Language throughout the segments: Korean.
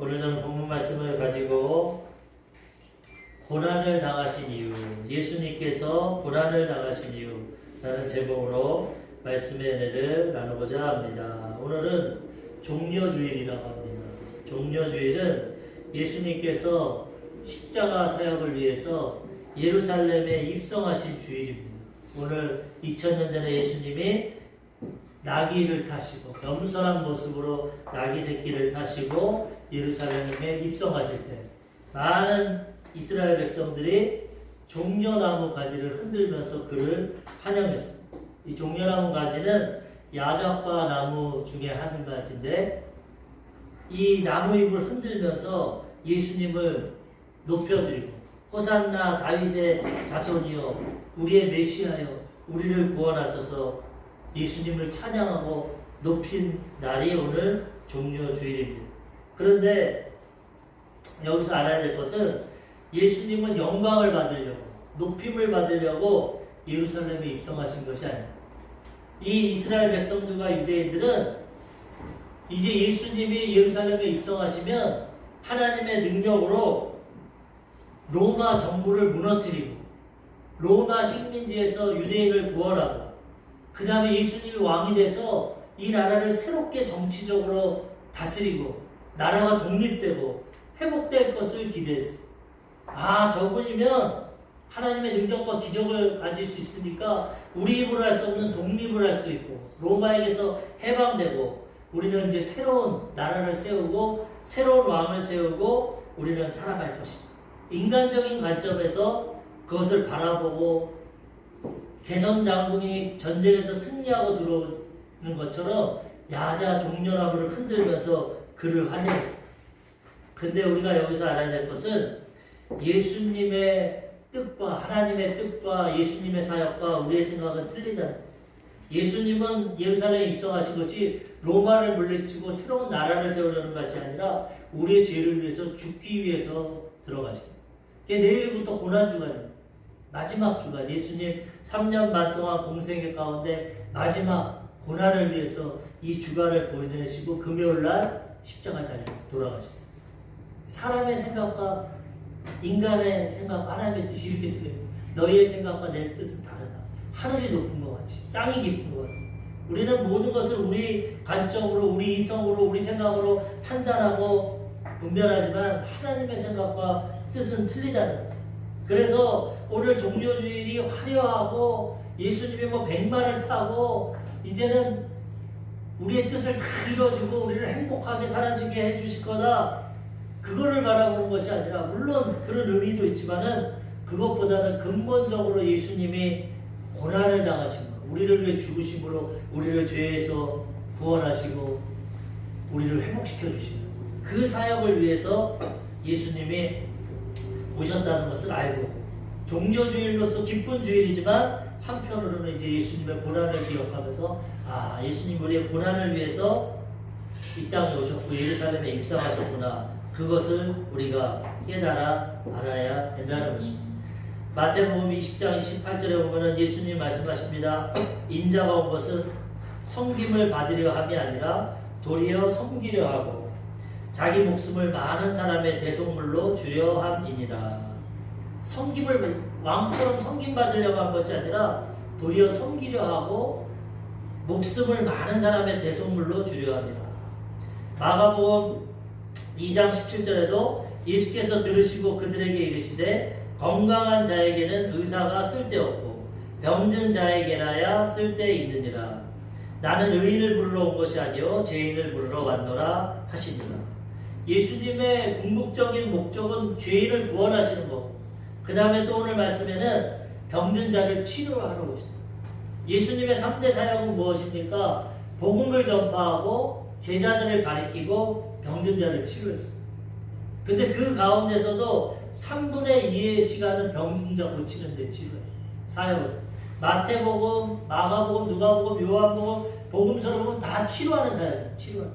오늘 저는 본문 말씀을 가지고 고난을 당하신 이유, 예수님께서 고난을 당하신 이유라는 제목으로 말씀의 은혜를 나누고자 합니다. 오늘은 종려주일이라고 합니다. 종려주일은 예수님께서 십자가 사역을 위해서 예루살렘에 입성하신 주일입니다. 오늘 2000년 전에 예수님이 나귀를 타시고 겸손한 모습으로 나귀 새끼를 타시고 예루살렘에 입성하실 때 많은 이스라엘 백성들이 종려나무 가지를 흔들면서 그를 환영했습니다. 이 종려나무 가지는 야작과 나무 중에 한 가지인데 이 나무잎을 흔들면서 예수님을 높여드리고 호산나 다윗의 자손이여 우리의 메시아여 우리를 구원하소서 예수님을 찬양하고 높인 날이 오늘 종려주일입니다. 그런데 여기서 알아야 될 것은 예수님은 영광을 받으려고 높임을 받으려고 예루살렘에 입성하신 것이 아닙니다. 이 이스라엘 백성들과 유대인들은 이제 예수님이 예루살렘에 입성하시면 하나님의 능력으로 로마 정부를 무너뜨리고 로마 식민지에서 유대인을 구원하고 그 다음에 예수님이 왕이 돼서 이 나라를 새롭게 정치적으로 다스리고 나라가 독립되고 회복될 것을 기대했어요. 저분이면 하나님의 능력과 기적을 가질 수 있으니까 우리 힘으로 할 수 없는 독립을 할 수 있고 로마에게서 해방되고 우리는 이제 새로운 나라를 세우고 새로운 왕을 세우고 우리는 살아갈 것이다. 인간적인 관점에서 그것을 바라보고 개선 장군이 전쟁에서 승리하고 들어오는 것처럼 야자 종려나무를 흔들면서 그를 환영했어요. 근데 우리가 여기서 알아야 될 것은 예수님의 뜻과 하나님의 뜻과 예수님의 사역과 우리의 생각은 틀리다. 예수님은 예루살렘에 입성하신 것이 로마를 물리치고 새로운 나라를 세우려는 것이 아니라 우리의 죄를 위해서 죽기 위해서 들어가신 거예요. 내일부터 고난주간입니다. 마지막 주간, 예수님 3년 반 동안 공생의 가운데 마지막 고난을 위해서 이 주간을 보내시고 금요일날 십자가 달려 돌아가십니다. 사람의 생각과 인간의 생각과 하나님의 뜻이 이렇게 틀립니다. 너희의 생각과 내 뜻은 다르다. 하늘이 높은 것 같이 땅이 깊은 것 같이 우리는 모든 것을 우리 관점으로 우리 이성으로 우리 생각으로 판단하고 분별하지만 하나님의 생각과 뜻은 틀리다는 거예요. 그래서 오늘 종려주일이 화려하고 예수님이 백마를 타고 이제는 우리의 뜻을 다 이뤄주고 우리를 행복하게 살아지게 해주실 거다. 그거를 바라보는 것이 아니라 물론 그런 의미도 있지만은 그것보다는 근본적으로 예수님이 고난을 당하신 것, 우리를 위해 죽으심으로 우리를 죄에서 구원하시고 우리를 회복시켜 주시는 그 사역을 위해서 예수님이 오셨다는 것을 알고 종려주일로서 기쁜 주일이지만 한편으로는 이제 예수님의 고난을 기억하면서 예수님 우리의 고난을 위해서 이 땅에 오셨고 예루살렘에 입성하셨구나. 그것을 우리가 깨달아 알아야 된다는 것입니다. 마태복음 20장 28절에 보면 예수님 말씀하십니다. 인자가 온 것은 섬김을 받으려 함이 아니라 도리어 섬기려 하고 자기 목숨을 많은 사람의 대속물로 주려 함이니라. 섬김을 왕처럼 섬김받으려고 한 것이 아니라 도리어 섬기려 하고 목숨을 많은 사람의 대속물로 주려 함이라. 마가복음 2장 17절에도 예수께서 들으시고 그들에게 이르시되 건강한 자에게는 의사가 쓸데없고 병든 자에게나야 쓸데있느니라. 나는 의인을 부르러 온 것이 아니요 죄인을 부르러 왔노라 하시니라. 예수님의 궁극적인 목적은 죄인을 구원하시는 것. 그 다음에 또 오늘 말씀에는 병든 자를 치료하러 오십니다. 예수님의 3대 사역은 무엇입니까? 복음을 전파하고 제자들을 가리키고 병든 자를 치료했어요. 근데 그 가운데서도 3분의 2의 시간은 병든 자 고치는 데 치료해요. 사역했어요. 마태복음, 마가복음, 누가복음, 요한복음, 복음서로 보면 다 치료하는 사역이에요. 치료하는.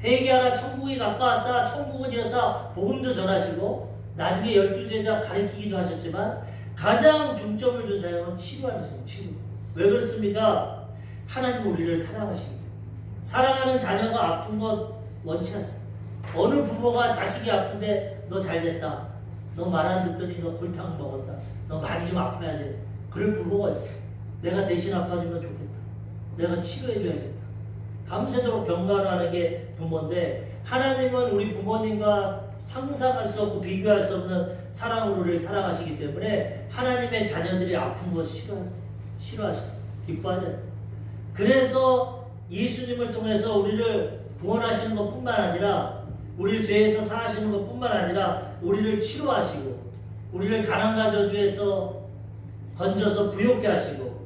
회개하라 천국이 가까웠다. 천국은 이렇다. 복음도 전하시고 나중에 12제자 가리키기도 하셨지만 가장 중점을 준 사역은 치료하는 사역이에요. 치료. 왜 그렇습니까? 하나님 우리를 사랑하십니다. 사랑하는 자녀가 아픈 것 원치 않습니다. 어느 부모가 자식이 아픈데 너 잘됐다. 너 말 안 듣더니 너 골탕 먹었다. 너 많이 좀 아파야 돼. 그럴 부모가 있어. 내가 대신 아파주면 좋겠다. 내가 치료해줘야겠다. 밤새도록 병간호하는 게 부모인데 하나님은 우리 부모님과 상상할 수 없고 비교할 수 없는 사랑으로 우리를 사랑하시기 때문에 하나님의 자녀들이 아픈 것을 싫어하시고 기뻐하지 않습니다. 그래서 예수님을 통해서 우리를 구원하시는 것뿐만 아니라 우리를 죄에서 사하시는 것뿐만 아니라 우리를 치료하시고 우리를 가난과 저주에서 건져서 부욕케 하시고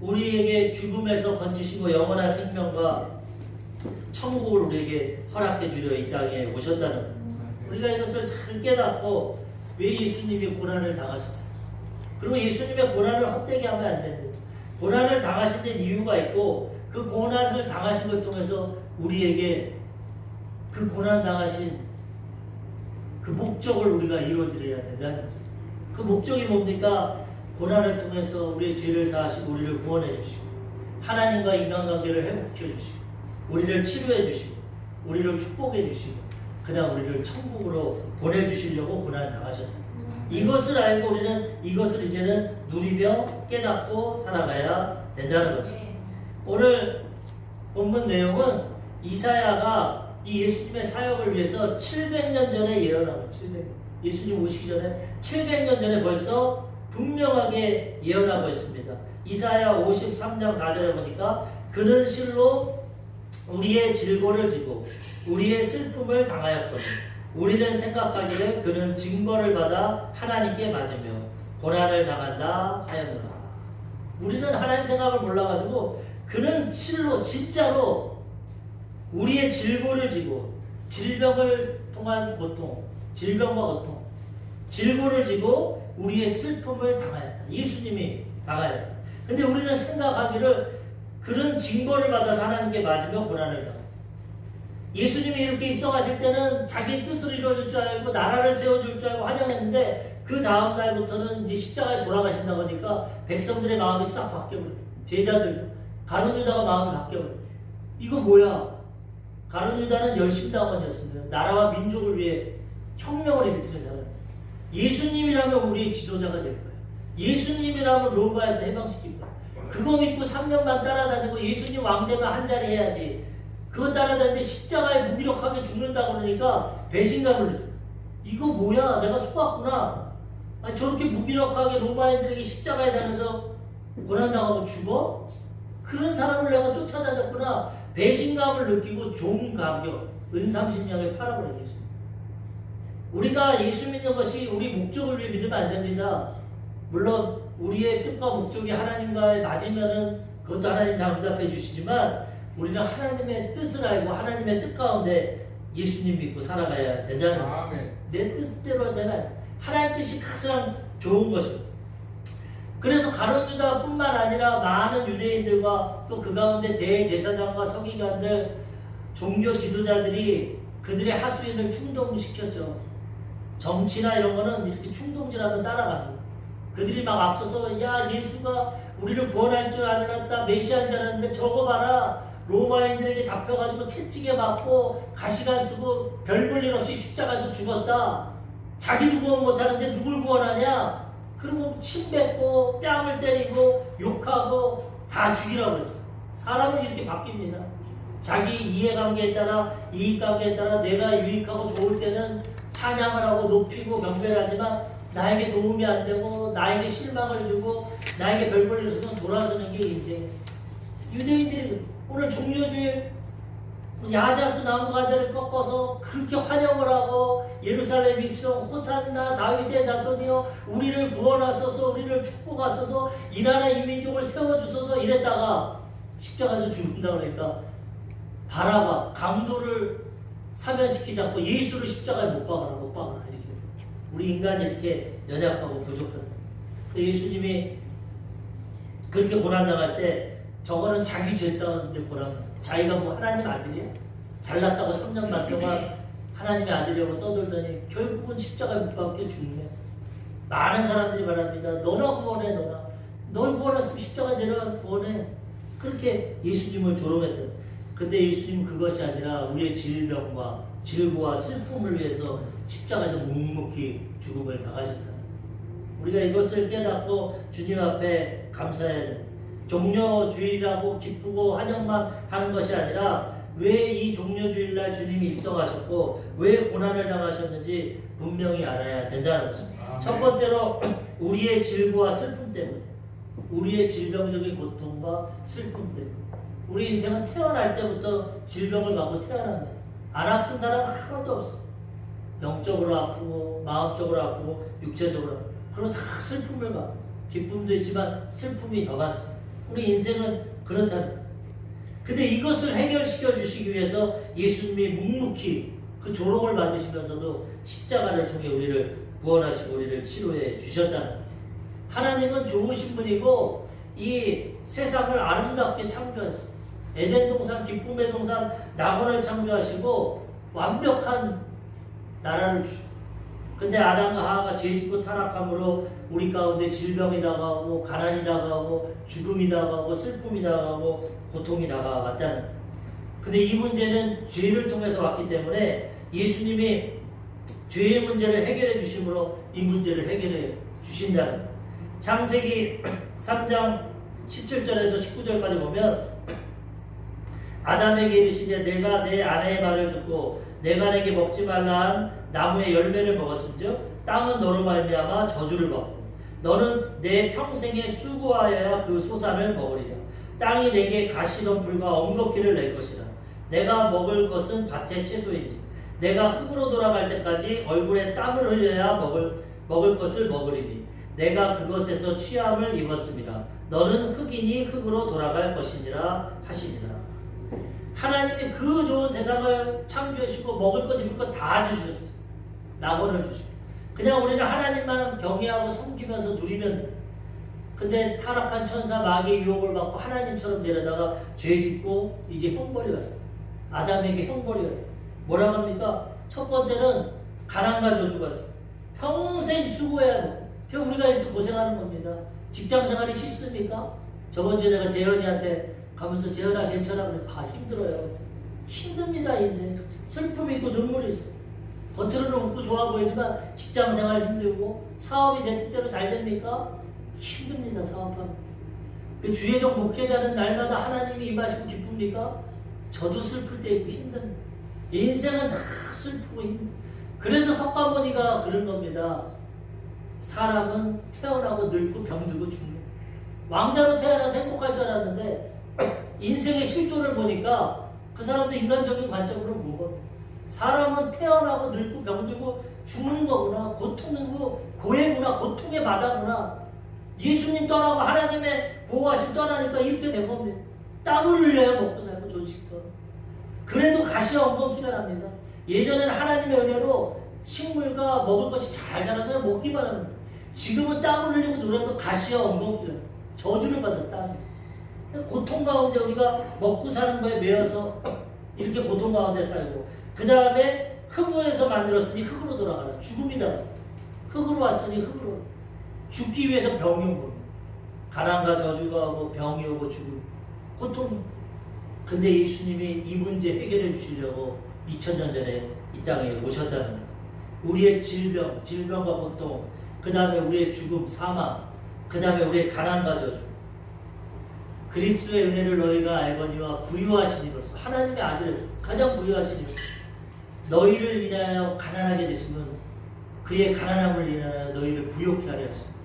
우리에게 죽음에서 건지시고 영원한 생명과 천국을 우리에게 허락해 주려 이 땅에 오셨다는 거예요. 우리가 이것을 잘 깨닫고 왜 예수님이 고난을 당하셨어요. 그리고 예수님의 고난을 헛되게 하면 안 됩니다. 고난을 당하신 데는 이유가 있고 그 고난을 당하신 걸 통해서 우리에게 그 고난 당하신 그 목적을 우리가 이루어드려야 된다는 거죠. 그 목적이 뭡니까? 고난을 통해서 우리의 죄를 사하시고 우리를 구원해 주시고 하나님과 인간관계를 회복해 주시고 우리를 치료해 주시고 우리를 축복해 주시고 그 다음 우리를 천국으로 보내주시려고 고난을 당하셨다. 이것을 알고 우리는 이것을 이제는 누리며 깨닫고 살아가야 된다는 거죠. 오늘 본문 내용은 이사야가 이 예수님의 사역을 위해서 700년 전에 예언한 거예요. 700년. 예수님 오시기 전에 700년 전에 벌써 분명하게 예언하고 있습니다. 이사야 53장 4절에 보니까 그는 실로 우리의 질고를 지고 우리의 슬픔을 당하였거든. 우리는 생각하기를 그는 징벌을 받아 하나님께 맞으며 고난을 당한다 하였노라. 우리는 하나님 생각을 몰라가지고 그는 실로 진짜로 우리의 질고를 지고 질병을 통한 고통, 질병과 고통, 질고를 지고 우리의 슬픔을 당하였다. 예수님이 당하였다. 근데 우리는 생각하기를 그는 징벌을 받아서 하나님께 맞으며 고난을 당했다. 예수님이 이렇게 입성하실 때는 자기 뜻을 이루어줄 줄 알고 나라를 세워줄 줄 알고 환영했는데 그 다음 날부터는 이제 십자가에 돌아가신다 보니까 백성들의 마음이 싹 바뀌어버려요. 제자들도 가룟 유다가 마음이 바뀌어버려요. 이거 뭐야? 가룟 유다는 열심당원이었습니다. 나라와 민족을 위해 혁명을 일으키는 사람. 예수님이라면 우리의 지도자가 될 거예요. 예수님이라면 로마에서 해방시킬 거예요. 그거 믿고 3년만 따라다니고 예수님 왕되면 한 자리 해야지. 그거 따라다니는데 십자가에 무기력하게 죽는다 그러니까 배신감을 느꼈어요. 이거 뭐야? 내가 속았구나. 아니, 저렇게 무기력하게 로마인들에게 십자가에 달려서 고난당하고 죽어? 그런 사람을 내가 쫓아다녔구나. 배신감을 느끼고 종 가격, 은삼십냥에 팔아버리겠습니다. 우리가 예수 믿는 것이 우리 목적을 위해 믿으면 안 됩니다. 물론 우리의 뜻과 목적이 하나님과에 맞으면은 그것도 하나님 다 응답해 주시지만 우리는 하나님의 뜻을 알고 하나님의 뜻 가운데 예수님 믿고 살아가야 된다는 거예요. 내 뜻대로 되면 하나님 뜻이 가장 좋은 것입니다. 그래서 가룟 유다뿐만 아니라 많은 유대인들과 또 그 가운데 대제사장과 서기관들, 종교 지도자들이 그들의 하수인을 충동시켰죠. 정치나 이런 거는 이렇게 충동질하면 따라갑니다. 그들이 막 앞서서 야 예수가 우리를 구원할 줄 알았다, 메시아인 줄 알았는데 저거 봐라, 로마인들에게 잡혀가지고 채찍에 맞고 가시관 쓰고 별 볼 일 없이 십자가에서 죽었다. 자기도 구원 못하는데 누굴 구원하냐? 그리고 침 뱉고 뺨을 때리고 욕하고 다 죽이라고 그랬어. 사람은 이렇게 바뀝니다. 자기 이해관계에 따라, 이익관계에 따라 내가 유익하고 좋을 때는 찬양을 하고 높이고 경배를 하지만 나에게 도움이 안 되고 나에게 실망을 주고 나에게 별 볼 일 없으면 돌아서는 게 인생. 유대인들이 오늘 종려주일 야자수 나무 가지를 꺾어서 그렇게 환영을 하고 예루살렘 입성 호산나 다윗의 자손이여 우리를 구원하소서 우리를 축복하소서 이 나라 이 민족을 세워주소서 이랬다가 십자가에서 죽는다 그러니까 바라바 강도를 사면시키지 않고 예수를 십자가에 못 박아라 이렇게. 우리 인간이 이렇게 연약하고 부족한 예수님이 그렇게 고난당할 때 저거는 자기 죄 때문에 고난. 자기가 뭐 하나님 아들이야? 잘났다고 3년 반 동안 하나님의 아들이라고 떠들더니 결국은 십자가에 못 박혀 죽네. 많은 사람들이 말합니다. 너나 구원해 너나. 널 구원했으면 십자가에 내려가서 구원해. 그렇게 예수님을 조롱했대요. 근데 예수님은 그것이 아니라 우리의 질병과 질고와 슬픔을 위해서 십자가에서 묵묵히 죽음을 당하셨다. 우리가 이것을 깨닫고 주님 앞에 감사해야 돼. 종려주일이라고 기쁘고 환영만 하는 것이 아니라 왜 이 종려주일날 주님이 입성하셨고 왜 고난을 당하셨는지 분명히 알아야 된다는 것입니다. 첫 번째로 우리의 질고와 슬픔 때문에, 우리의 질병적인 고통과 슬픔 때문에. 우리 인생은 태어날 때부터 질병을 갖고 태어납니다. 안 아픈 사람 하나도 없어. 영적으로 아프고 마음적으로 아프고 육체적으로 아프고, 그리고 다 슬픔을 갖고, 기쁨도 있지만 슬픔이 더 많습니다. 우리 인생은 그렇다는. 근데 이것을 해결시켜 주시기 위해서 예수님이 묵묵히 그 조롱을 받으시면서도 십자가를 통해 우리를 구원하시고 우리를 치료해 주셨다는 거예요. 하나님은 좋으신 분이고 이 세상을 아름답게 창조하셨어요. 에덴 동산, 기쁨의 동산, 낙원을 창조하시고 완벽한 나라를 주셨어요. 근데 아담과 하와가 죄짓고 타락함으로 우리 가운데 질병이 다가오고 가난이 다가오고 죽음이 다가오고 슬픔이 다가오고 고통이 다가왔다는 거예요. 근데 이 문제는 죄를 통해서 왔기 때문에 예수님이 죄의 문제를 해결해 주심으로 이 문제를 해결해 주신다는 거예요. 창세기 3장 17절에서 19절까지 보면 아담에게 이르시되 내가 내 아내의 말을 듣고 내가 내게 먹지 말라 한 나무의 열매를 먹었은즉 땅은 너로 말미암아 저주를 받고 너는 내 평생에 수고하여야 그 소산을 먹으리라. 땅이 내게 가시던 불과 엉겅퀴를 낼 것이라. 내가 먹을 것은 밭의 채소인지 내가 흙으로 돌아갈 때까지 얼굴에 땀을 흘려야 먹을 것을 먹으리니 내가 그것에서 취함을 입었음이라. 너는 흙이니 흙으로 돌아갈 것이니라 하시니라. 하나님이 그 좋은 세상을 창조하시고 먹을 것 입을 것 다 주셨어요. 낙원을 주시고 그냥 우리는 하나님만 경외하고 섬기면서 누리면 돼. 근데 타락한 천사 마귀의 유혹을 받고 하나님처럼 되려다가 죄 짓고 이제 형벌이 왔어요. 아담에게 형벌이 왔어요. 뭐라고 합니까? 첫 번째는 가난과 저주가 왔어요. 평생 수고해야 돼. 그러니까 우리가 이렇게 고생하는 겁니다. 직장 생활이 쉽습니까? 저번 주에 내가 재현이한테 가면서 재현아 괜찮아? 그러니까 힘들어요. 힘듭니다. 인생. 슬픔이 있고 눈물이 있어. 겉으로는 웃고 좋아 보이지만 직장 생활 힘들고 사업이 내 뜻대로 잘 됩니까? 힘듭니다. 사업하면. 그 주예종 목회자는 날마다 하나님이 임하시고 기쁩니까? 저도 슬플 때 있고 힘듭니다. 인생은 다 슬프고 힘듭니다. 그래서 석가모니가 그런 겁니다. 사람은 태어나고 늙고 병들고 죽는. 왕자로 태어나서 행복할 줄 알았는데 인생의 실존을 보니까 그 사람도 인간적인 관점으로 보고 사람은 태어나고 늙고 병들고 죽는 거구나. 고통이고 고해구나. 고통의 마다구나. 예수님 떠나고 하나님의 보호하심 떠나니까 이렇게 된 겁니다. 땀을 흘려야 먹고 살고 존식도. 그래도 가시와 엉겅퀴가 납니다. 예전에는 하나님의 은혜로 식물과 먹을 것이 잘 자라서 먹기만 합니다. 지금은 땀을 흘리고 누려도 가시와 엉겅퀴가 저주를 받았다. 고통 가운데 우리가 먹고 사는 거에 매여서 이렇게 고통 가운데 살고 그 다음에 흙에서 만들었으니 흙으로 돌아가라. 죽음이다. 흙으로 왔으니 흙으로. 죽기 위해서 병이 온 겁니다. 가난과 저주가 오고 병이 오고 죽음. 고통. 근데 예수님이 이 문제 해결해 주시려고 2000년 전에 이 땅에 오셨다는 거예요. 우리의 질병과 고통, 그 다음에 우리의 죽음, 사망, 그 다음에 우리의 가난과 저주. 그리스도의 은혜를 너희가 알거니와 부유하시니로서 하나님의 아들 가장 부유하시니로서 너희를 인하여 가난하게 되시면 그의 가난함을 인하여 너희를 부욕케 하려 하십니다.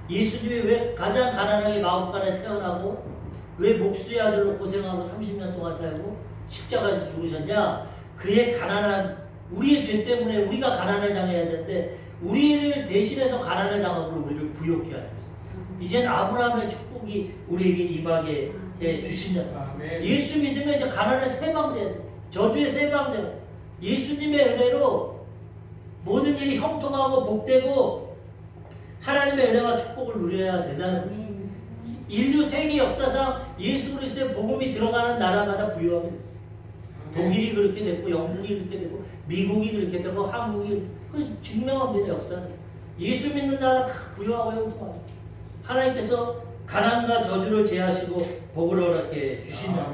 예수님이 왜 가장 가난하게 마음간에 태어나고 왜 목수의 아들로 고생하고 30년 동안 살고 십자가에서 죽으셨냐? 그의 가난한 우리의 죄 때문에 우리가 가난을 당해야 되는데 우리를 대신해서 가난을 당함으로 우리를 부욕케 하려 하십니다. 이젠 아브라함의 축복이 우리에게 임하게 해 주신다. 예수 믿으면 이제 가난에서 해방돼야 돼. 저주에서 해방돼야 돼. 예수님의 은혜로 모든 일이 형통하고 복되고 하나님의 은혜와 축복을 누려야 된다는 거예요. 인류 세계 역사상 예수 그리스도의 복음이 들어가는 나라마다 부유하게 됐어요. 독일이 그렇게 됐고 영국이 그렇게 되고 미국이 그렇게 되고 한국이 그 증명합니다. 역사는. 예수 믿는 나라 다 부유하고 형통합니다. 하나님께서 가난과 저주를 제하시고 복을 허락해 주신다.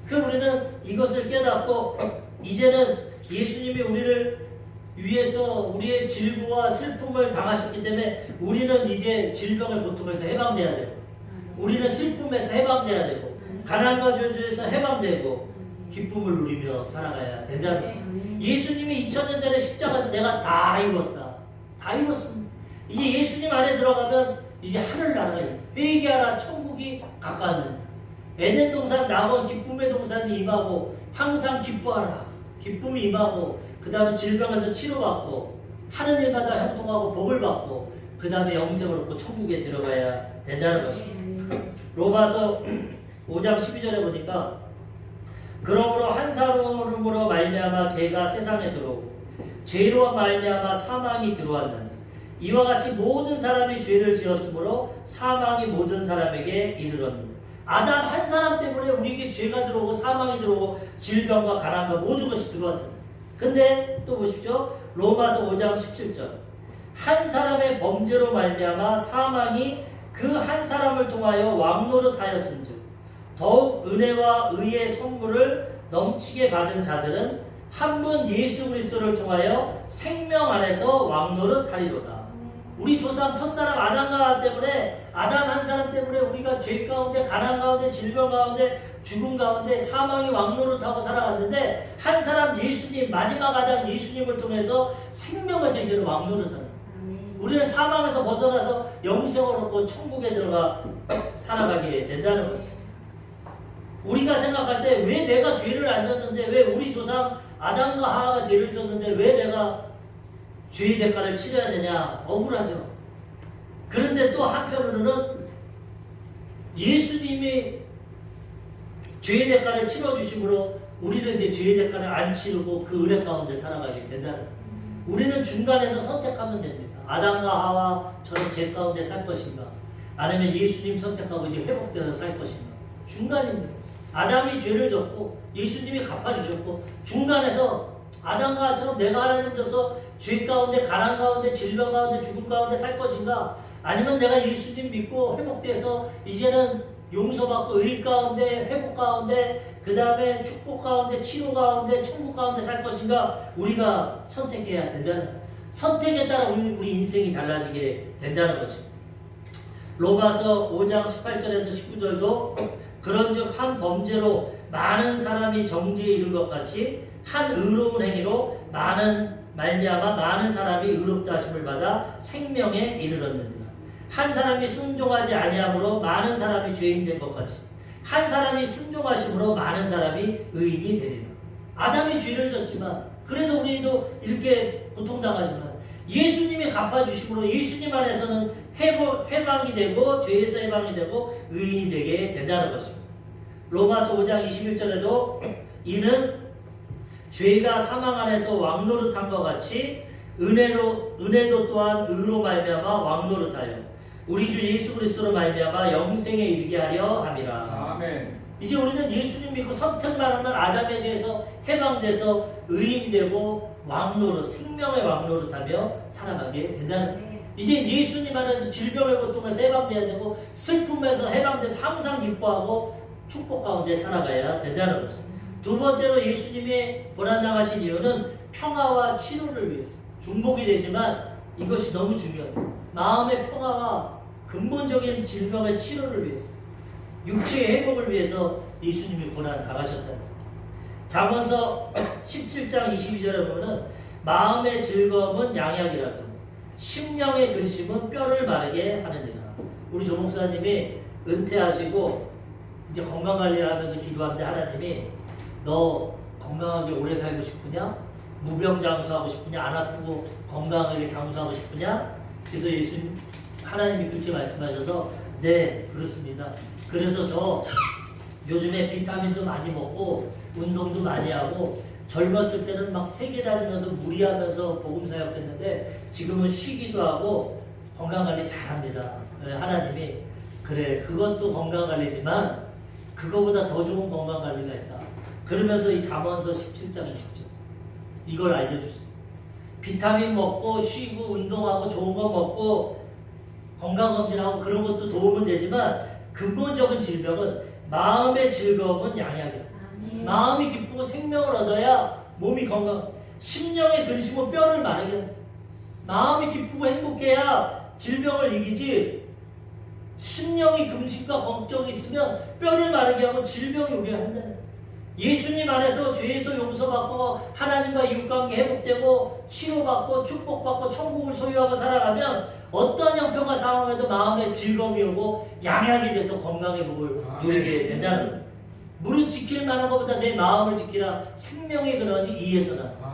그 우리는 이것을 깨닫고 이제는 예수님이 우리를 위해서 우리의 질고와 슬픔을 당하셨기 때문에 우리는 이제 질병의 고통에서 해방돼야 되고, 우리는 슬픔에서 해방돼야 되고, 가난과 저주에서 해방되고 기쁨을 누리며 살아가야 된다는 거예요. 예수님이 2000년 전에 십자가에서 내가 다 이뤘다, 다 이뤘습니다. 이제 예수님 안에 들어가면 이제 하늘나라가 회개하라, 천국이 가까웠느냐. 에덴 동산 낙원 기쁨의 동산이 임하고 항상 기뻐하라, 기쁨이 임하고, 그 다음에 질병에서 치료받고 하는 일마다 형통하고 복을 받고 그 다음에 영생을 얻고 천국에 들어가야 된다는 것입니다. 로마서 5장 12절에 보니까 그러므로 한 사람으로 말미암아 죄가 세상에 들어오고 죄로 말미암아 사망이 들어왔느니 이와 같이 모든 사람이 죄를 지었으므로 사망이 모든 사람에게 이르렀느니. 아담 한 사람 때문에 우리에게 죄가 들어오고 사망이 들어오고 질병과 가난과 모든 것이 들어왔다. 근데 또 보십시오. 로마서 5장 17절. 한 사람의 범죄로 말미암아 사망이 그 한 사람을 통하여 왕노릇하였은즉 더욱 은혜와 의의 선물을 넘치게 받은 자들은 한 분 예수 그리스도를 통하여 생명 안에서 왕노릇하리로다. 우리 조상 첫사람 아담과 때문에, 아담 한 사람 때문에 우리가 죄 가운데, 가난 가운데, 질병 가운데, 죽음 가운데 사망이 왕노릇하고 살아갔는데 한 사람 예수님, 마지막 아담 예수님을 통해서 생명에서 이제는 왕노릇하는, 우리는 사망에서 벗어나서 영생을 얻고 천국에 들어가 살아가게 된다는 거죠. 우리가 생각할 때 왜 내가 죄를 안 졌는데, 왜 우리 조상 아담과 하와가 죄를 졌는데 왜 내가 죄의 대가를 치러야 되냐, 억울하죠. 그런데 또 한편으로는 예수님이 죄의 대가를 치러주심으로 우리는 이제 죄의 대가를 안 치르고 그 은혜 가운데 살아가게 된다는 거예요. 우리는 중간에서 선택하면 됩니다. 아담과 하와처럼 죄 가운데 살 것인가, 아니면 예수님 선택하고 이제 회복되어서 살 것인가. 중간입니다. 아담이 죄를 졌고 예수님이 갚아주셨고, 중간에서 아담과 하와처럼 내가 하나님 져서 죄 가운데, 가난 가운데, 질병 가운데, 죽음 가운데 살 것인가, 아니면 내가 예수님 믿고 회복돼서 이제는 용서받고 의 가운데, 회복 가운데, 그 다음에 축복 가운데, 치료 가운데, 천국 가운데 살 것인가, 우리가 선택해야 된다는 거예요. 선택에 따라 우리 인생이 달라지게 된다는 것입니다. 로마서 5장 18절에서 19절도 그런즉 한 범죄로 많은 사람이 정죄에 이른 것 같이 한 의로운 행위로 말미암아 많은 사람이 의롭다 하심을 받아 생명에 이르렀느니라. 한 사람이 순종하지 아니함으로 많은 사람이 죄인 된 것 같이 한 사람이 순종하심으로 많은 사람이 의인이 되리라. 아담이 죄를 졌지만, 그래서 우리도 이렇게 고통당하지만 예수님이 갚아주심으로 예수님 안에서는 해방이 되고 죄에서 해방이 되고 의인이 되게 된다는 것입니다. 로마서 5장 21절에도 이는 죄가 사망 안에서 왕노릇한 것 같이 은혜도 또한 의로 말미암아 왕노릇하여 우리 주 예수 그리스도로 말미암아 영생에 이르게 하려 함이라. 아멘. 이제 우리는 예수님 믿고 선택만 하면 아담의 죄에서 해방돼서 의인이 되고 왕노릇, 생명의 왕노릇하며 살아가게 된다는 거예요. 이제 예수님 안에서 질병의 고통에서 해방돼야 되고 슬픔에서 해방돼서 항상 기뻐하고 축복 가운데 살아가야 된다는 거죠. 두 번째로 예수님의 고난당하신 이유는 평화와 치료를 위해서. 중복이 되지만 이것이 너무 중요해요. 마음의 평화와 근본적인 질병의 치료를 위해서, 육체의 회복을 위해서 예수님이 고난당하셨다는 거예요. 잠언서 17장 22절에 보면 마음의 즐거움은 양약이라도 심령의 근심은 뼈를 마르게 하느니라. 우리 조 목사님이 은퇴하시고 이제 건강관리를 하면서 기도하는데 하나님이 너 건강하게 오래 살고 싶으냐? 무병장수하고 싶으냐? 안 아프고 건강하게 장수하고 싶으냐? 그래서 하나님이 그렇게 말씀하셔서 네, 그렇습니다. 그래서 저 요즘에 비타민도 많이 먹고 운동도 많이 하고 젊었을 때는 막 세계 다니면서 무리하면서 복음 사역했는데 지금은 쉬기도 하고 건강관리 잘합니다. 하나님이 그래, 그것도 건강관리지만 그거보다 더 좋은 건강관리가 있다. 그러면서 이 잠언서 17장 20절 이걸 알려주세요. 비타민 먹고 쉬고 운동하고 좋은 거 먹고 건강검진하고 그런 것도 도움은 되지만 근본적인 질병은 마음의 즐거움은 양약이다. 마음이 기쁘고 생명을 얻어야 몸이 건강. 심령의 근심은 뼈를 마르게 합니다. 마음이 기쁘고 행복해야 질병을 이기지, 심령이 근심과 걱정이 있으면 뼈를 마르게 하고 질병이 오게 한다는 거예요. 예수님 안에서 죄에서 용서받고 하나님과 이웃관계 회복되고 치료받고 축복받고 천국을 소유하고 살아가면 어떠한 형편과 상황에도 마음에 즐거움이 오고 양약이 돼서 건강의 복을 누리게 된다는 거예요. 무릇 지킬 만한 것보다 내 마음을 지키라. 생명의 근원이 이에서 나.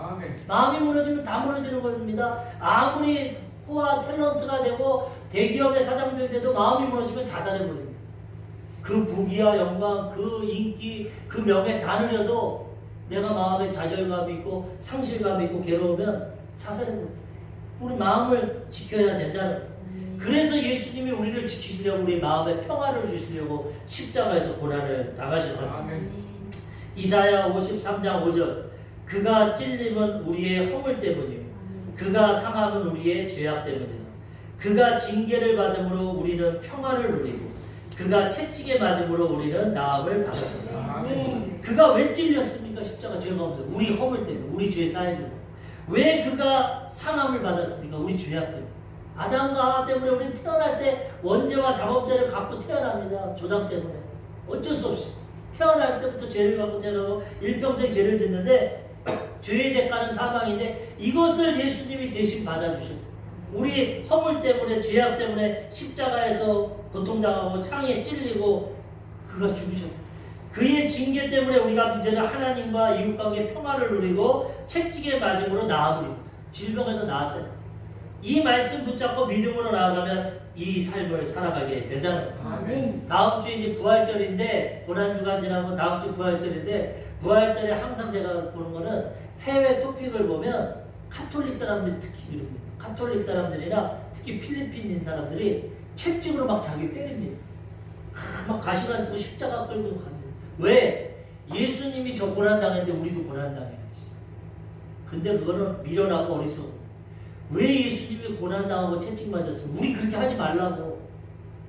마음이 무너지면 다 무너지는 겁니다. 아무리 후와 탤런트가 되고 대기업의 사장들 돼도 마음이 무너지면 자살해버립니다. 그 부귀와 영광, 그 인기, 그 명예 다 누려도 내가 마음에 좌절감이 있고 상실감이 있고 괴로우면 자살해버립니다. 우리 마음을 지켜야 된다는 거예요. 그래서 예수님이 우리를 지키시려고 우리 마음에 평화를 주시려고 십자가에서 고난을 당하셨다. 이사야 53장 5절 그가 찔림은 우리의 허물 때문이요 그가 상함은 우리의 죄악 때문이요 그가 징계를 받음으로 우리는 평화를 누리고 그가 채찍에 맞음으로 우리는 나음을 받았다. 그가 왜 찔렸습니까? 십자가 죄가 없어요. 우리 허물 때문에, 우리 죄 사해주고. 왜 그가 상함을 받았습니까? 우리 죄악 때문에. 아담과 하와 때문에 우리는 태어날 때 원죄와 자범죄를 갖고 태어납니다. 조상 때문에. 어쩔 수 없이. 태어날 때부터 죄를 갖고 태어나고 일평생 죄를 짓는데 죄의 대가는 사망인데 이것을 예수님이 대신 받아주셨다. 우리 허물 때문에 죄악 때문에 십자가에서 고통당하고 창에 찔리고 그가 죽으셨다. 그의 징계 때문에 우리가 이제는 하나님과 이웃관계 평화를 누리고 채찍에 맞음으로 나음을 질병에서 나았다. 이 말씀 붙잡고 믿음으로 나아가면 이 삶을 살아가게 된다는 거예요. 다음 주에 이제 부활절인데 고난주간 지나고 다음 주 부활절인데 부활절에 항상 제가 보는 거는 해외 토픽을 보면 카톨릭 사람들이 특히 그럽니다. 카톨릭 사람들이나 특히 필리핀인 사람들이 채찍으로 막 자기를 때립니다. 막 가시관 쓰고 십자가 끌고 갑니다. 왜? 예수님이 저 고난당했는데 우리도 고난당해야지. 근데 그거는 미련하고 어리석어. 왜 예수님이 고난당하고 채찍 맞았어요? 우리 그렇게 하지 말라고.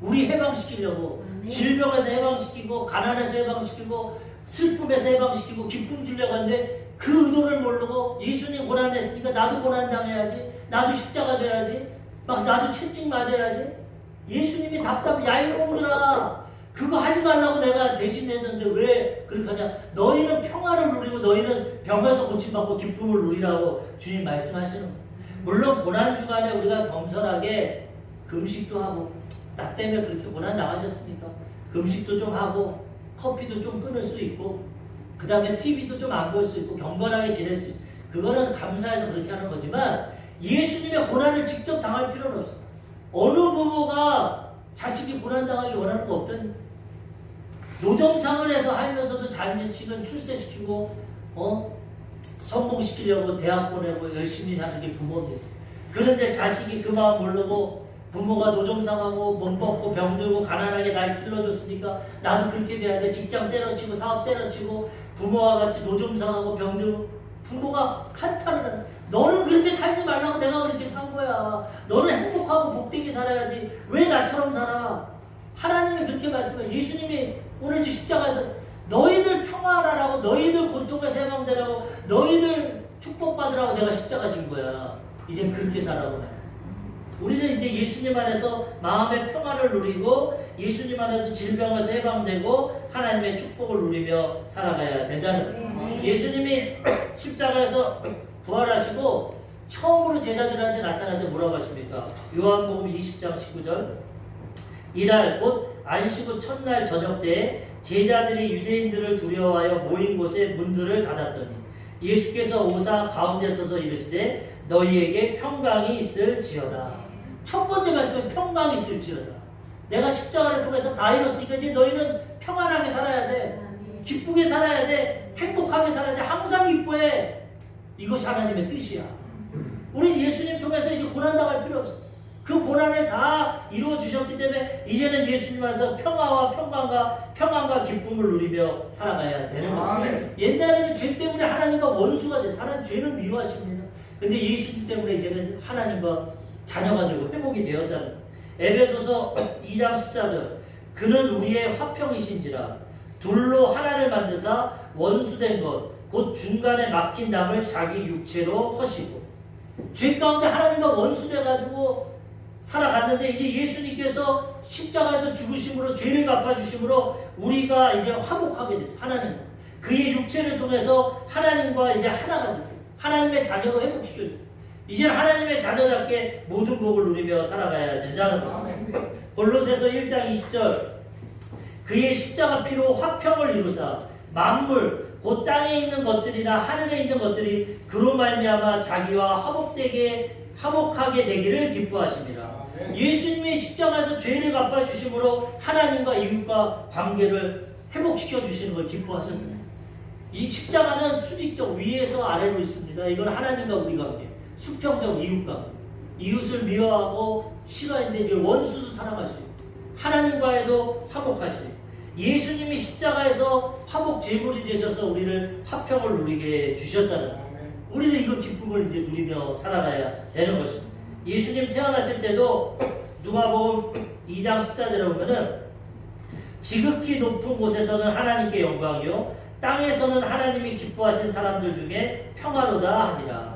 우리 해방시키려고. 질병에서 해방시키고 가난에서 해방시키고 슬픔에서 해방시키고 기쁨 주려고 하는데 그 의도를 모르고 예수님 고난했으니까 나도 고난당해야지. 나도 십자가 져야지. 막 나도 채찍 맞아야지. 예수님이 답답해. 야 이놈들아 그거 하지 말라고 내가 대신했는데 왜 그렇게 하냐. 너희는 평화를 누리고 너희는 병에서 고침받고 기쁨을 누리라고 주님 말씀하시는 거예요. 물론 고난주간에 우리가 겸손하게 금식도 하고 나 때문에 그렇게 고난 당하셨으니까 금식도 좀 하고 커피도 좀 끊을 수 있고 그 다음에 TV도 좀 안 볼 수 있고 경건하게 지낼 수 있고 그거는 감사해서 그렇게 하는 거지만 예수님의 고난을 직접 당할 필요는 없어. 어느 부모가 자식이 고난당하기 원하는 거 없던 노점상을 해서 하면서도 자식은 출세시키고 성공시키려고 대학 보내고 열심히 하는 게 부모인데 그런데 자식이 그 마음 모르고 부모가 노점상하고 못 먹고 병들고 가난하게 날 길러줬으니까 나도 그렇게 돼야 돼. 직장 때려치고 사업 때려치고 부모와 같이 노점상하고 병들고 부모가 한탄을 한다. 너는 그렇게 살지 말라고 내가 그렇게 산 거야. 너는 행복하고 복되게 살아야지. 왜 나처럼 살아? 하나님이 그렇게 말씀해. 예수님이 오늘 십자가에서 너희들 평화하라고 너희들 고통에서 해방되라고 너희들 축복받으라고 내가 십자가 진 거야. 이젠 그렇게 살라고 말해. 우리는 이제 예수님 안에서 마음의 평화를 누리고 예수님 안에서 질병에서 해방되고 하나님의 축복을 누리며 살아가야 된다는 거예요. 예수님이 십자가에서 부활하시고 처음으로 제자들한테 나타날 때 뭐라고 하십니까? 요한복음 20장 19절 이날 곧 안식 후 첫날 저녁 때에 제자들이 유대인들을 두려워하여 모인 곳에 문들을 닫았더니 예수께서 오사 가운데 서서 이르시되 너희에게 평강이 있을지어다. 첫 번째 말씀은 평강이 있을지어다. 내가 십자가를 통해서 다 이뤘으니까 이제 너희는 평안하게 살아야 돼. 기쁘게 살아야 돼. 행복하게 살아야 돼. 항상 기뻐해. 이것이 하나님의 뜻이야. 우린 예수님 통해서 이제 고난당할 필요 없어. 그 고난을 다 이루어 주셨기 때문에 이제는 예수님 안에서 평안과 기쁨을 누리며 살아가야 되는 것입니다. 옛날에는 죄 때문에 하나님과 원수가 돼. 사람 죄는 미워하십니다. 근데 예수님 때문에 이제는 하나님과 자녀가 되고 회복이 되었다는. 에베소서 2장 14절 그는 우리의 화평이신지라 둘로 하나를 만드사 원수된 것 곧 중간에 막힌 담을 자기 육체로 허시고 죄 가운데 하나님과 원수돼가지고 살아갔는데 이제 예수님께서 십자가에서 죽으심으로 죄를 갚아주심으로 우리가 이제 화목하게 됐어요. 하나님과 그의 육체를 통해서 하나님과 이제 하나가 됐어요. 하나님의 자녀로 회복시켜줘요. 이제 하나님의 자녀답게 모든 복을 누리며 살아가야 된다는 것입니다. 골로새서 1장 20절 그의 십자가 피로 화평을 이루사 만물 곧 땅에 있는 것들이나 하늘에 있는 것들이 그로 말미암아 자기와 화목하게 되기를 기뻐하십니다. 예수님의 십자가에서 죄를 갚아주심으로 하나님과 이웃과 관계를 회복시켜 주시는 걸 기뻐하셨습니다. 이 십자가는 수직적 위에서 아래로 있습니다. 이건 하나님과 우리 관계, 수평적 이웃 관계. 이웃을 미워하고 싫어했는데 이제 원수도 살아갈 수 있고 하나님과에도 화목할 수 있고 예수님이 십자가에서 화목 제물이 되셔서 우리를 화평을 누리게 주셨다는 우리는 이거 기쁨을 이제 누리며 살아가야 되는 것입니다. 예수님 태어나실 때도 누가복음 2장 14절에 보면은 지극히 높은 곳에서는 하나님께 영광이요 땅에서는 하나님이 기뻐하신 사람들 중에 평화로다 하니라.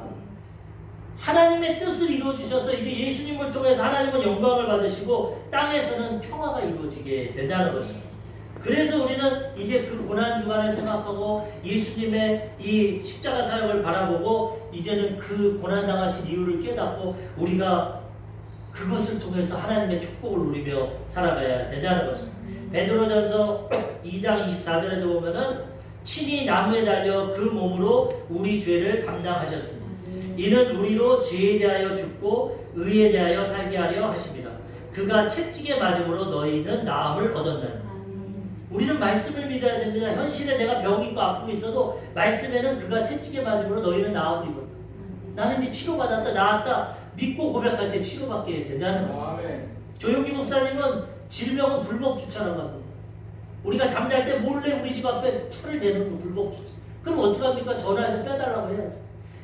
하나님의 뜻을 이루어주셔서 이제 예수님을 통해서 하나님은 영광을 받으시고 땅에서는 평화가 이루어지게 된다는 것입니다. 그래서 우리는 이제 그 고난주간을 생각하고 예수님의 이 십자가 사역을 바라보고 이제는 그 고난당하신 이유를 깨닫고 우리가 그것을 통해서 하나님의 축복을 누리며 살아가야 된다는 것입니다. 베드로전서 2장 24절에도 보면은 친히 나무에 달려 그 몸으로 우리 죄를 담당하셨습니다. 이는 우리로 죄에 대하여 죽고 의에 대하여 살게 하려 하십니다. 그가 채찍에 맞음으로 너희는 나음을 얻었나니. 우리는 말씀을 믿어야 됩니다. 현실에 내가 병이 있고 아프고 있어도 말씀에는 그가 채찍에 맞음으로 너희는 나음을 입었다. 나는 이제 치료받았다 나았다 믿고 고백할 때 치료받게 된다는 거죠. 조용기 목사님은 질병은 불법주차라고 합니다. 우리가 잠잘 때 몰래 우리 집 앞에 차를 대는 거 불법주차. 그럼 어떻게 합니까? 전화해서 빼달라고 해야지.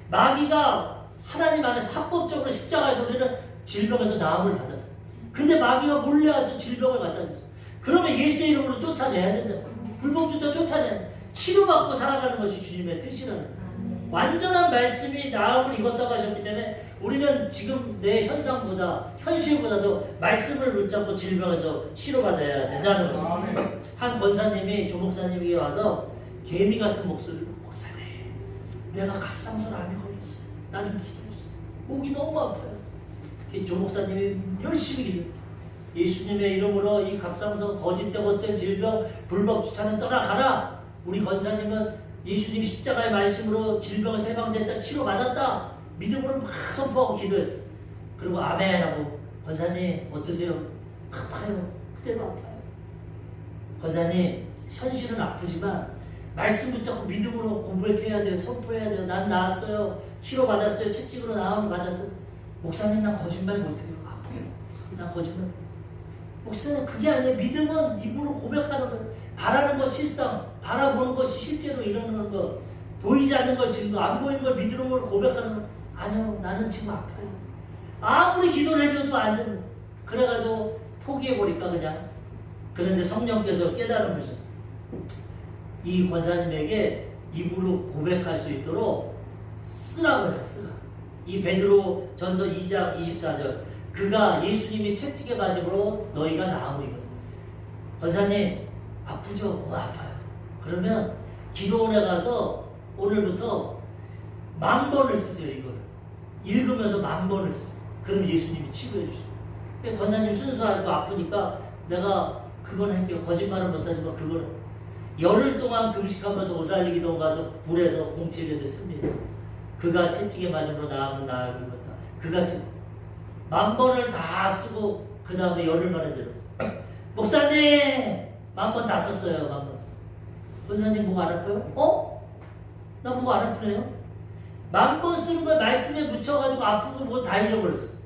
마귀가 하나님 안에서 합법적으로 십자가에서 우리는 질병에서 나음을 받았어요. 근데 마귀가 몰래 와서 질병을 갖다 줬어요. 그러면 예수의 이름으로 쫓아내야 된다. 불법주차 쫓아내야 된다. 치료받고 살아가는 것이 주님의 뜻이라는 거예요. 완전한 말씀이 나음을 입었다고 하셨기 때문에 우리는 지금 내 현실보다도 말씀을 붙잡고 질병에서 치료받아야 된다는 거죠. 한 권사님이 조목사님에게 와서 개미 같은 목소리로 목사님 내가 갑상선암에 걸렸어. 나 좀 기도해주세요. 목이 너무 아파요. 조목사님이 열심히 기도해요. 예수님의 이름으로 이 갑상선 거짓되고 헛된 질병 불법주차는 떠나가라. 우리 권사님은 예수님 십자가의 말씀으로 질병을 해방됐다 치료받았다 믿음으로 막 선포하고 기도했어. 그리고 아멘 하고 권사님 어떠세요? 아파요. 그대로 아파요. 권사님 현실은 아프지만 말씀 붙잡고 믿음으로 고백해야 돼요. 선포해야 돼요. 난 나았어요. 치료받았어요. 채찍으로 나음을 받았어요. 목사님 난 거짓말 못해요. 아파요. 난 거짓말 목사님 그게 아니에요. 믿음은 입으로 고백하는 거예요. 바라는 것 실상, 바라보는 것이 실제로 일어나는 것, 보이지 않는 걸 증거, 안 보이는 걸 믿음으로 고백하는 것. 아니요, 나는 지금 아파요. 아무리 기도를 해줘도 안 된다. 그래가지고 포기해버릴까 그냥. 그런데 성령께서 깨달음을 주셨어요. 이 권사님에게 입으로 고백할 수 있도록 쓰라고 해요. 쓰라. 이 베드로 전서 2장 24절 그가 예수님이 채찍에 맞음으로 너희가 나음을 입었다. 권사님 아프죠? 아파요. 그러면 기도원에 가서 오늘부터 10,000번을 쓰세요. 이거를 읽으면서 10,000번을 쓰세요. 그럼 예수님이 치료해 주세요. 권사님 순수하고 아프니까 내가 그건 할게요. 거짓말은 못하지만 그거는 열흘 동안 금식하면서 오살리 기도원 가서 물에서 공책에도 씁니다. 그가 채찍에 맞음으로 나음을 입었다. 그가 10,000번을 다 쓰고 그 다음에 열흘 만에 들었어요. 목사님 10,000번 다 썼어요. 10,000번. 권사님 목 안 아파요? 나 목 안 아프네요. 10,000번 쓰는 걸 말씀에 묻혀가지고 아프고 뭐 다 잊어버렸어.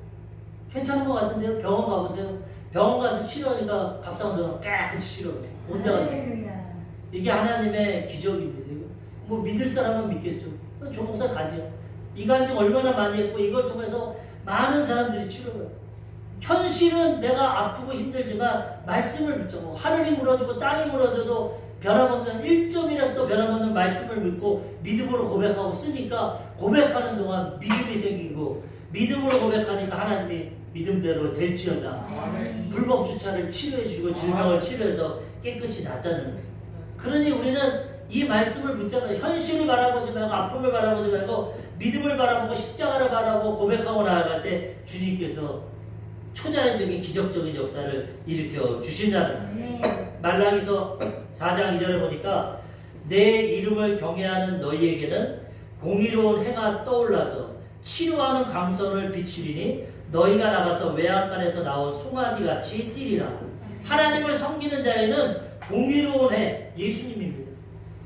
괜찮은 것 같은데요? 병원 가보세요. 병원 가서 치료하니까 갑상선 깨끗이 치료해요. 온데간데. 이게 하나님의 기적입니다. 이거. 뭐 믿을 사람은 믿겠죠. 조목사 간증. 이 간증 얼마나 많이 했고 이걸 통해서 많은 사람들이 치료해요. 현실은 내가 아프고 힘들지만 말씀을 붙잡고 하늘이 무너지고 땅이 무너져도 변함없는 1점이라도 변함없는 말씀을 믿고 믿음으로 고백하고 쓰니까 고백하는 동안 믿음이 생기고 믿음으로 고백하니까 하나님이 믿음대로 될지어다. 불법 주차를 치료해 주시고 질병을 치료해서 깨끗이 낫다는 거예요. 그러니 우리는 이 말씀을 붙잡아 현실을 바라보지 말고 아픔을 바라보지 말고 믿음을 바라보고 십자가를 바라보고 고백하고 나아갈 때 주님께서 초자연적인 기적적인 역사를 일으켜 주신다는 거예요. 말라기서 4장 2절을 보니까 내 이름을 경외하는 너희에게는 공의로운 해가 떠올라서 치료하는 강선을 비추리니 너희가 나가서 외양간에서 나온 송아지같이 뛰리라. 하나님을 섬기는 자에는 공의로운 해, 예수님입니다.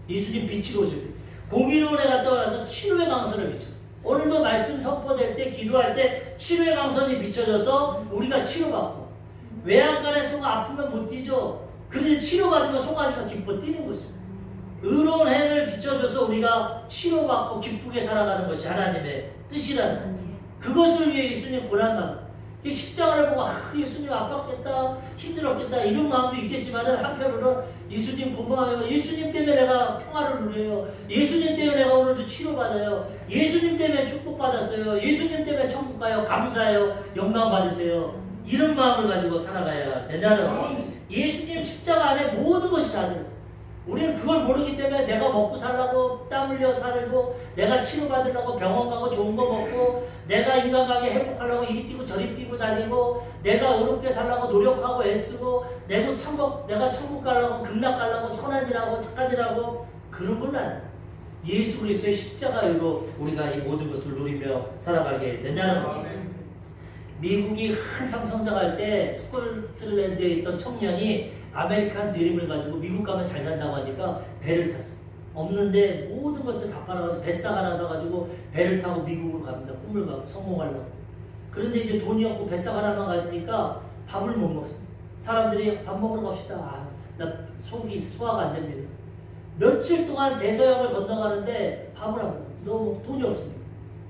예수님 빛으로 오십니다. 공의로운 해가 떠올라서 치료의 강선을 비춰. 오늘도 말씀 선포될 때 기도할 때 치료의 강선이 비춰져서 우리가 치료받고 외양간에 송아 아프면 못 뛰죠. 그런데 치료받으면 송아지가 기뻐 뛰는 거죠. 의로운 해를 비춰줘서 우리가 치료받고 기쁘게 살아가는 것이 하나님의 뜻이라는 거예요. 그것을 위해 예수님 고난받아. 십자가를 보고 예수님 아팠겠다 힘들었겠다 이런 마음도 있겠지만 한편으로는 예수님 고마워요. 예수님 때문에 내가 평화를 누려요. 예수님 때문에 내가 오늘도 치료받아요. 예수님 때문에 축복받았어요. 예수님 때문에 천국 가요. 감사해요. 영광 받으세요. 이런 마음을 가지고 살아가야 된다는 거예요. 예수님 십자가 안에 모든 것이 다 들었어요. 우리는 그걸 모르기 때문에 내가 먹고 살라고 땀 흘려 살고 내가 치료받으려고 병원 가고 좋은 거 먹고 내가 인간관계 회복하려고 이리 뛰고 저리 뛰고 다니고 내가 의롭게 살라고 노력하고 애쓰고 내가 천국 가려고 극락 가려고 선한 일하고 착한 일하고 그런 건 아니야. 예수 그리스도의 십자가로 우리가 이 모든 것을 누리며 살아가게 된다는 거예요. 미국이 한참 성장할 때 스코틀랜드에 있던 청년이 아메리칸 드림을 가지고 미국 가면 잘 산다고 하니까 배를 탔어. 없는데 모든 것을 다 팔아가지고 뱃삭 하나 사가지고 배를 타고 미국으로 갑니다. 꿈을 가고 성공하려고. 그런데 이제 돈이 없고 뱃삭 하나만 가지니까 밥을 못 먹습니다. 사람들이 밥 먹으러 갑시다. 나 속이 소화가 안 됩니다. 며칠 동안 대서양을 건너가는데 밥을 안 먹어요. 너무 돈이 없습니다.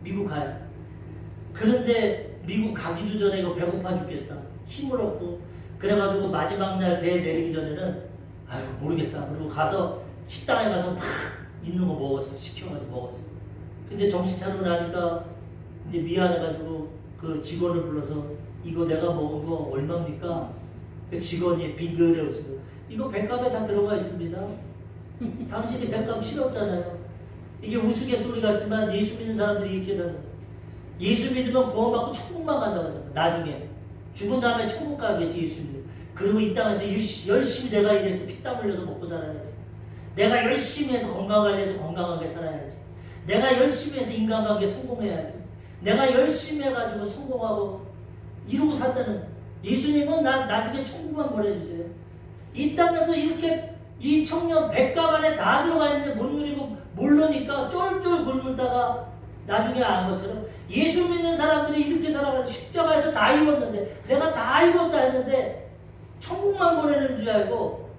미국 가요. 그런데 미국 가기도 전에 이거 배고파 죽겠다. 힘을 얻고 그래가지고 마지막 날 배에 내리기 전에는 아유 모르겠다. 그리고 가서 식당에 가서 막 있는 거 먹었어. 시켜가지고 먹었어. 근데 정신 차리고 나니까 이제 미안해가지고 그 직원을 불러서 이거 내가 먹은 거 얼마입니까? 그 직원이 빙그레 웃으면서 이거 백값에 다 들어가 있습니다. 당신이 백값 치렀잖아요. 이게 우스갯소리 같지만 예수 믿는 사람들이 이렇게 산다. 예수 믿으면 구원받고 천국만 간다고 하잖아. 나중에 죽은 다음에 천국 가겠지 예수 믿으면. 그리고 이 땅에서 열심히 내가 일해서 피땀 흘려서 먹고 살아야지. 내가 열심히 해서 건강관리해서 건강하게 살아야지. 내가 열심히 해서 인간관계 성공해야지. 내가 열심히 해가지고 성공하고 이러고 산다는. 예수님은 나중에 천국만 보내주세요. 이 땅에서 이렇게 이 청년 백갑 안에 다 들어가 있는데 못 누리고 모르니까 쫄쫄 굶다가 나중에 안 것처럼 예수 믿는 사람들이 이렇게 살아가는 십자가에서 다 이뤘는데 내가 다 이뤘다 했는데 천국만 보내는 줄 알고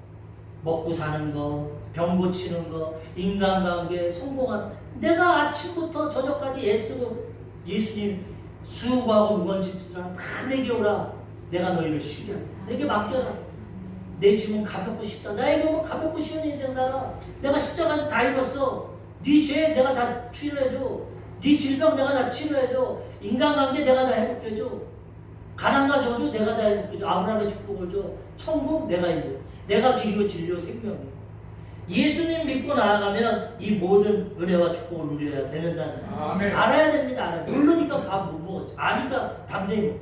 먹고 사는 거, 병 고치는 거, 인간관계 성공하는 내가 아침부터 저녁까지 애쓰고 예수님 수고하고 무거운 짐들아 다 내게 오라. 내가 너희를 쉬게 한다. 내게 맡겨라. 내 짐은 가볍고 쉽다. 나에게 오면 가볍고 쉬운 인생 살아. 내가 십자가에서 다 이뤘어. 네 죄 내가 다 치료해줘. 네 질병 내가 다 치료해줘. 인간관계 내가 다 회복해줘. 가난과 저주 내가 다 회복해줘. 아브라함의 축복을 줘. 천국 내가 인도. 내가 길이고 진리요 생명이야. 예수님 믿고 나아가면 이 모든 은혜와 축복을 누려야 되는다는 거예요. 알아야 됩니다. 모르니까 밥 못 먹었지. 아니까 담대히 먹어.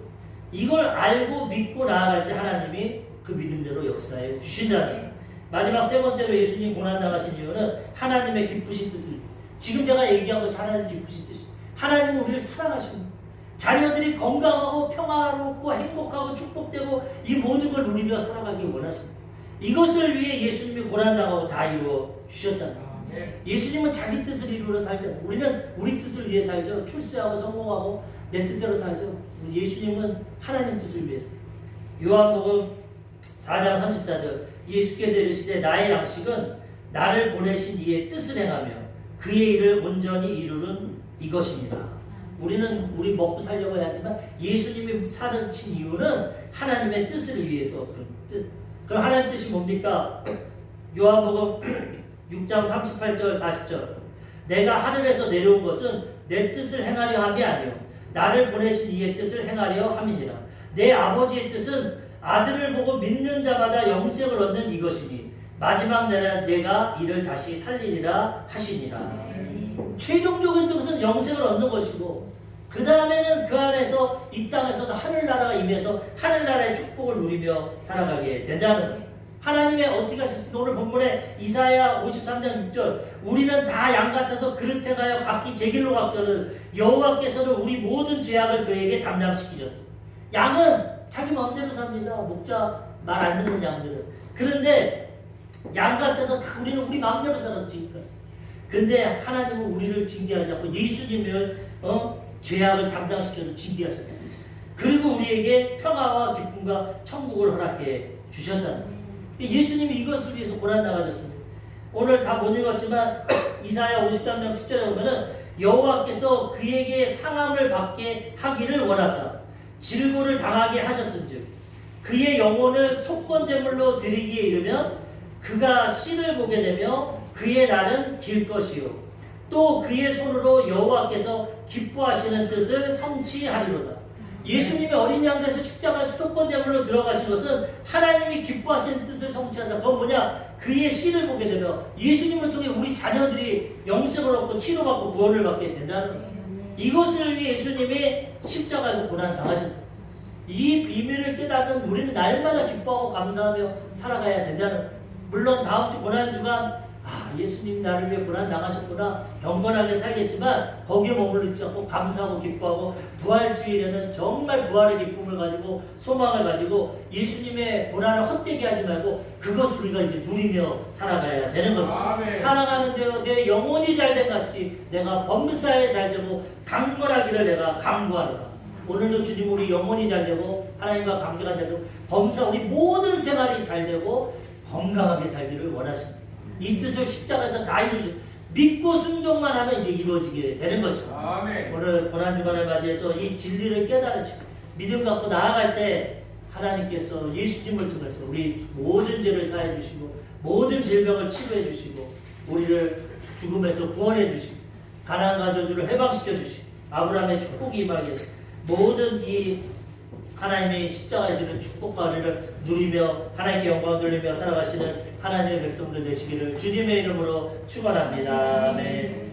이걸 알고 믿고 나아갈 때 하나님이 그 믿음대로 역사해 주신다는 거예요. 마지막 세 번째로 예수님 고난당하신 이유는 하나님의 기쁘신 뜻을 지금 제가 얘기한 것이 하나님 기쁘신 뜻이에요. 하나님은 우리를 사랑하십니다. 자녀들이 건강하고 평화롭고 행복하고 축복되고 이 모든 걸 누리며 살아가기 원하십니다. 이것을 위해 예수님이 고난당하고 다 이루어 주셨다는 거예요. 예수님은 자기 뜻을 이루어 살잖아요. 우리는 우리 뜻을 위해 살죠. 출세하고 성공하고 내 뜻대로 살죠. 예수님은 하나님 뜻을 위해서. 요한복음 4장 34절 예수께서 이르시되 나의 양식은 나를 보내신 이의 뜻을 행하며 그의 일을 온전히 이루는 이것입니다. 우리는 우리 먹고 살려고 하지만 예수님이 사르신 이유는 하나님의 뜻을 위해서 그런 뜻. 그럼 하나님 뜻이 뭡니까? 요한복음 6장 38절 40절 내가 하늘에서 내려온 것은 내 뜻을 행하려 함이 아니요 나를 보내신 이의 뜻을 행하려 함이니라. 내 아버지의 뜻은 아들을 보고 믿는 자마다 영생을 얻는 이것이니 마지막 날에 내가 이를 다시 살리리라 하시니라. 최종적인 뜻은 영생을 얻는 것이고 그 다음에는 그 안에서 이 땅에서도 하늘나라가 임해서 하늘나라의 축복을 누리며 살아가게 된다는 거예요. 하나님의 어떻게 하셨습니까? 오늘 본문에 이사야 53장 6절 우리는 다 양 같아서 그릇 행하여 각기 제 길로 갔거든 여호와께서는 우리 모든 죄악을 그에게 담당시키셨다. 양은 자기 마음대로 삽니다. 목자 말 안 듣는 양들은. 그런데 양 같아서 다 우리는 우리 마음대로 살았어 지금까지. 근데 하나님은 우리를 징계하지 않고 예수님을 죄악을 담당시켜서 징계하셨다. 그리고 우리에게 평화와 기쁨과 천국을 허락해 주셨다는 거예요. 예수님이 이것을 위해서 고난 당하셨습니다. 오늘 다 못 읽었지만 이사야 53장 10절에 보면은 여호와께서 그에게 상함을 받게 하기를 원하사 질고를 당하게 하셨은즉 그의 영혼을 속건제물로 드리기에 이르면 그가 씨를 보게 되며 그의 날은 길 것이요 또 그의 손으로 여호와께서 기뻐하시는 뜻을 성취하리로다. 예수님이 어린 양에서 십자가에서 속건제물로 들어가신 것은 하나님이 기뻐하시는 뜻을 성취한다. 그건 뭐냐? 그의 씨를 보게 되며 예수님을 통해 우리 자녀들이 영생을 얻고 치료받고 구원을 받게 된다는 거예요. 이것을 위해 예수님이 십자가에서 고난 당하셨다. 이 비밀을 깨달으면 우리는 날마다 기뻐하고 감사하며 살아가야 된다는 거예요. 물론 다음 주 고난 주간 예수님이 나를 위해 고난 당하셨구나 경건하게 살겠지만 거기에 머무르지 않고 감사하고 기뻐하고 부활주일에는 정말 부활의 기쁨을 가지고 소망을 가지고 예수님의 고난을 헛되게 하지 말고 그것을 우리가 이제 누리며 살아가야 되는 것입니다. 살아가는 내 영혼이 잘된 같이 내가 범사에 잘되고 강건하기를 내가 강구하노라. 오늘도 주님 우리 영혼이 잘되고 하나님과 관계가 잘되고 범사 우리 모든 생활이 잘되고 건강하게 살기를 원하십니다. 이 뜻을 십자가에서 다 이루죠. 믿고 순종만 하면 이제 이루어지게 되는 것입니다. 오늘 고난주간을 맞이해서 이 진리를 깨달으시고 믿음 갖고 나아갈 때 하나님께서 예수님을 통해서 우리 모든 죄를 사해 주시고 모든 질병을 치료해 주시고 우리를 죽음에서 구원해 주시고 가나안 저주를 해방시켜 주시고 아브라함의 축복이 임하게 하시고 모든 이 하나님의 십자가에서 주는 축복과 은혜를 누리며 하나님께 영광 돌리며 살아가시는 하나님의 백성들 되시기를 주님의 이름으로 축원합니다. 아멘.